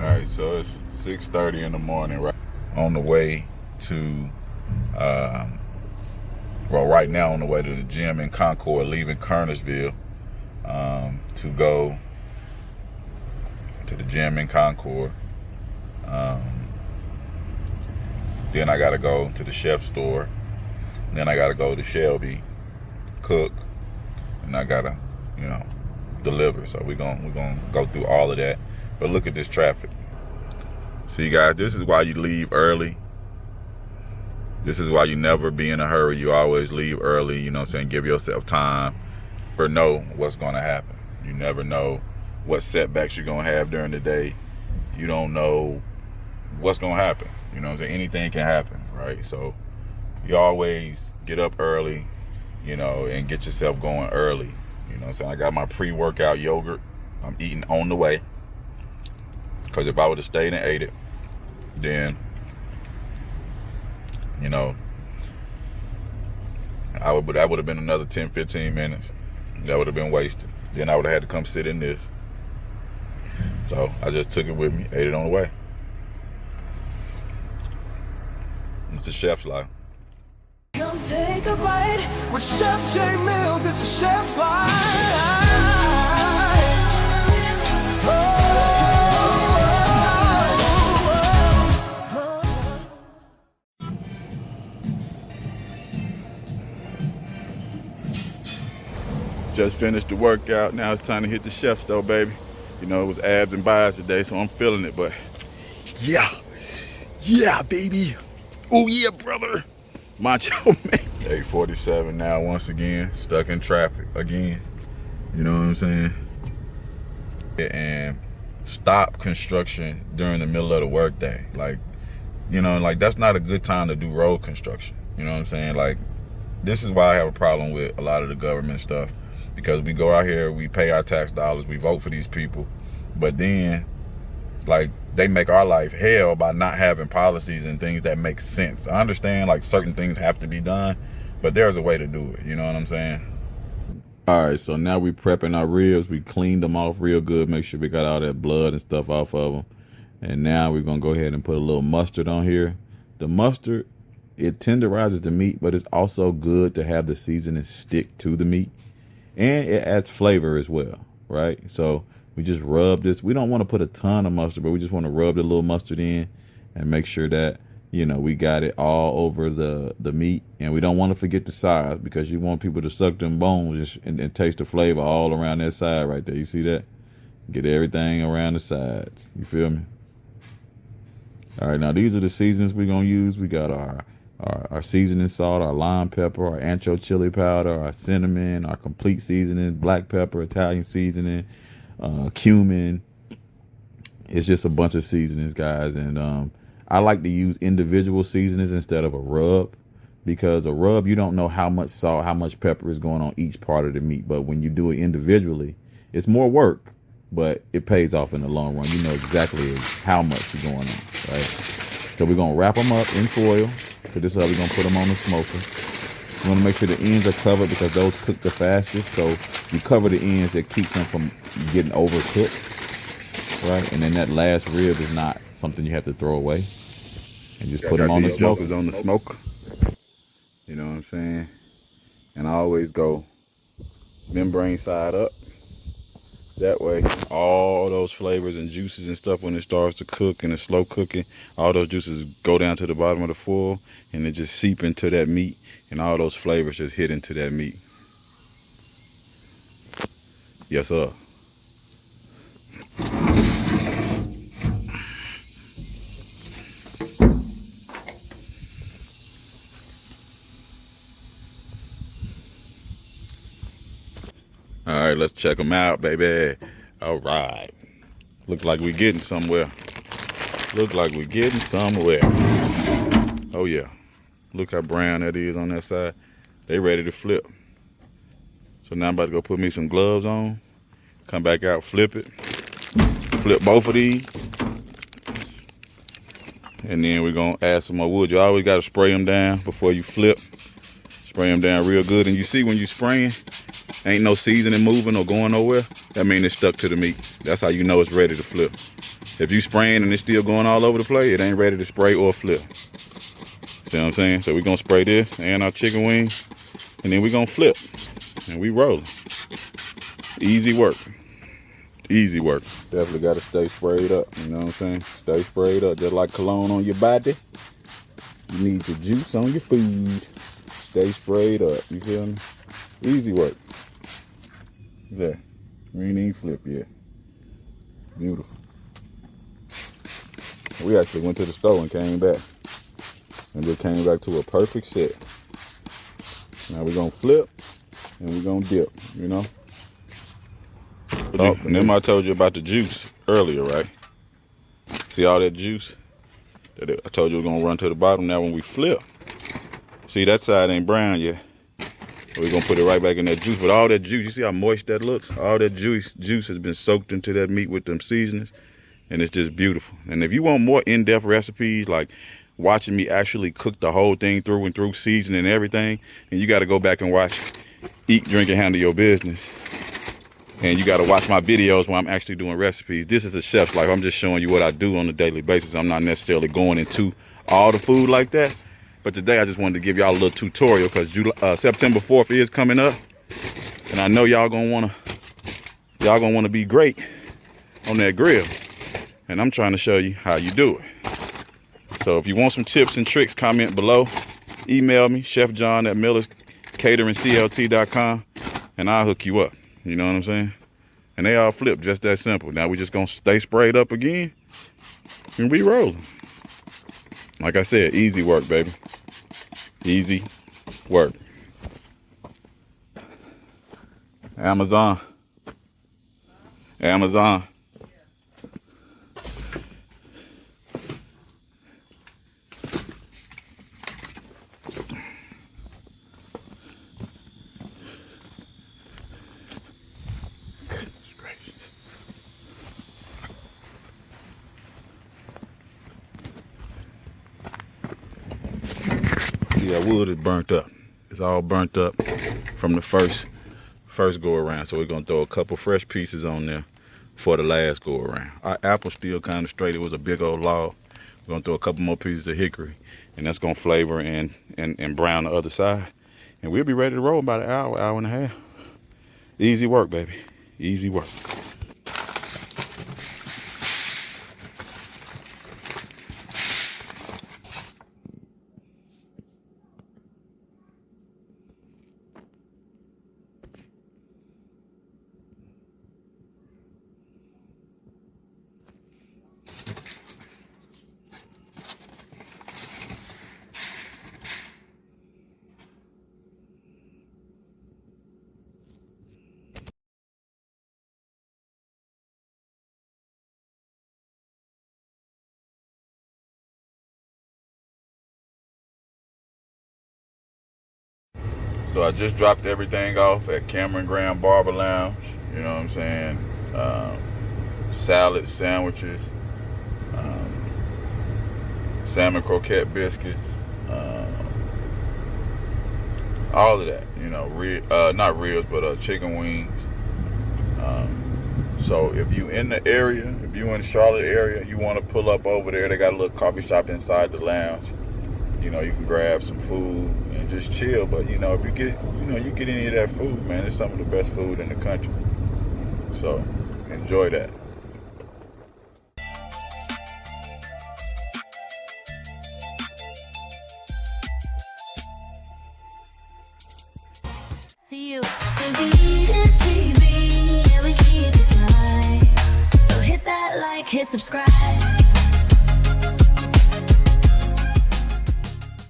All right, so it's 6:30 in the morning, right? On the way to, right now on the way to the gym in Concord, leaving Kernersville to go to the gym in Concord. Then I gotta go to the chef store. Then I gotta go to Shelby, cook, and I gotta, deliver. So we're gonna go through all of that. But look at this traffic. See, guys, this is why you leave early. This is why you never be in a hurry. You always leave early, you know what I'm saying? Give yourself time or know what's gonna happen. You never know what setbacks you're gonna have during the day. You don't know what's gonna happen. You know what I'm saying? Anything can happen, right? So you always get up early, and get yourself going early. You know what I'm saying? I got my pre-workout yogurt I'm eating on the way. Because if I would have stayed and ate it, then, that would have been another 10, 15 minutes. That would have been wasted. Then I would have had to come sit in this. So I just took it with me, ate it on the way. It's a chef's life. Come take a bite with Chef J Mills. It's a chef's life. Just finished the workout. Now it's time to hit the chef store, baby. It was abs and buys today, so I'm feeling it. But yeah, baby. Oh yeah, brother. Macho man. 8:47 now, once again, stuck in traffic again. You know what I'm saying? And stop construction during the middle of the workday. That's not a good time to do road construction. You know what I'm saying? This is why I have a problem with a lot of the government stuff. Because we go out here, we pay our tax dollars, we vote for these people, but then, they make our life hell by not having policies and things that make sense. I understand, certain things have to be done, but there's a way to do it. You know what I'm saying? All right, so now we prepping our ribs. We cleaned them off real good, make sure we got all that blood and stuff off of them. And now we're going to go ahead and put a little mustard on here. The mustard, it tenderizes the meat, but it's also good to have the seasoning stick to the meat. And it adds flavor as well, right? So we just rub this. We don't want to put a ton of mustard, but we just want to rub the little mustard in and make sure that, we got it all over the meat. And we don't want to forget the sides, because you want people to suck them bones and taste the flavor all around that side right there. You see that? Get everything around the sides. You feel me? All right, now these are the seasonings we're going to use. We got our seasoning salt, our lime pepper, our ancho chili powder, our cinnamon, our complete seasoning, black pepper, Italian seasoning, cumin. It's just a bunch of seasonings, guys. And I like to use individual seasonings instead of a rub, because a rub, you don't know how much salt, how much pepper is going on each part of the meat. But when you do it individually, it's more work, but it pays off in the long run. You know exactly how much is going on, right? So we're going to wrap them up in foil. So this is how we're going to put them on the smoker. We want to make sure the ends are covered, because those cook the fastest. So you cover the ends, that keeps them from getting overcooked, right? And then that last rib is not something you have to throw away. And just put them on the smoker. On the smoker. You know what I'm saying? And I always go membrane side up. That way, all those flavors and juices and stuff, when it starts to cook and it's slow cooking, all those juices go down to the bottom of the foil and they just seep into that meat, and all those flavors just hit into that meat. Yes, sir. All right, let's check them out, baby. All right. Look like we're getting somewhere. Look like we're getting somewhere. Oh, yeah. Look how brown that is on that side. They ready to flip. So now I'm about to go put me some gloves on. Come back out, flip it. Flip both of these. And then we're going to add some more wood. You always got to spray them down before you flip. Spray them down real good. And you see when you spraying, ain't no seasoning moving or going nowhere. That means it's stuck to the meat. That's how you know it's ready to flip. If you spraying and it's still going all over the place, it ain't ready to spray or flip. See what I'm saying? So we're gonna spray this and our chicken wings, and then we're gonna flip, and we rolling. Easy work. Easy work. Definitely gotta stay sprayed up, you know what I'm saying? Stay sprayed up, just like cologne on your body. You need the juice on your food. Stay sprayed up, you feel me? Easy work. There, we ain't even flip yet. Beautiful. We actually went to the store and came back. And just came back to a perfect set. Now we're gonna flip and we're gonna dip, you know? Oh, and then I told you about the juice earlier, right? See all that juice? That I told you it was gonna run to the bottom. Now when we flip, see that side ain't brown yet. We're gonna put it right back in that juice. But all that juice, you see how moist that looks? All that juice has been soaked into that meat with them seasonings, and it's just beautiful. And if you want more in-depth recipes, like watching me actually cook the whole thing through and through, seasoning and everything, and you gotta go back and watch Eat, Drink, and Handle Your Business. And you gotta watch my videos when I'm actually doing recipes. This is a chef's life. I'm just showing you what I do on a daily basis. I'm not necessarily going into all the food like that. But today I just wanted to give y'all a little tutorial because September 4th is coming up, and I know y'all gonna wanna be great on that grill, and I'm trying to show you how you do it. So if you want some tips and tricks, comment below. Email me, Chef John at millercateringclt.com, and I'll hook you up. You know what I'm saying? And they all flip, just that simple. Now we just gonna stay sprayed up again, and we rolling. Like I said, easy work, baby. Easy work. Amazon. Amazon. Goodness gracious. See, that wood is burnt up. It's all burnt up from the first go around. So we're gonna throw a couple fresh pieces on there for the last go around. Our apple's still kind of straight. It was a big old log. We're gonna throw a couple more pieces of hickory, and that's gonna flavor and brown the other side. And we'll be ready to roll about an hour, hour and a half. Easy work, baby. Easy work. So I just dropped everything off at Cameron Graham Barber Lounge. You know what I'm saying? Salad, sandwiches, salmon croquette biscuits, all of that. You know, not ribs, but chicken wings. So if you in the area, if you in the Charlotte area, you want to pull up over there. They got a little coffee shop inside the lounge. You know, you can grab some food and just chill. But you know, if you get any of that food, man, it's some of the best food in the country. So enjoy that. See you. TV, yeah, we keep it fly. So hit that like, hit subscribe.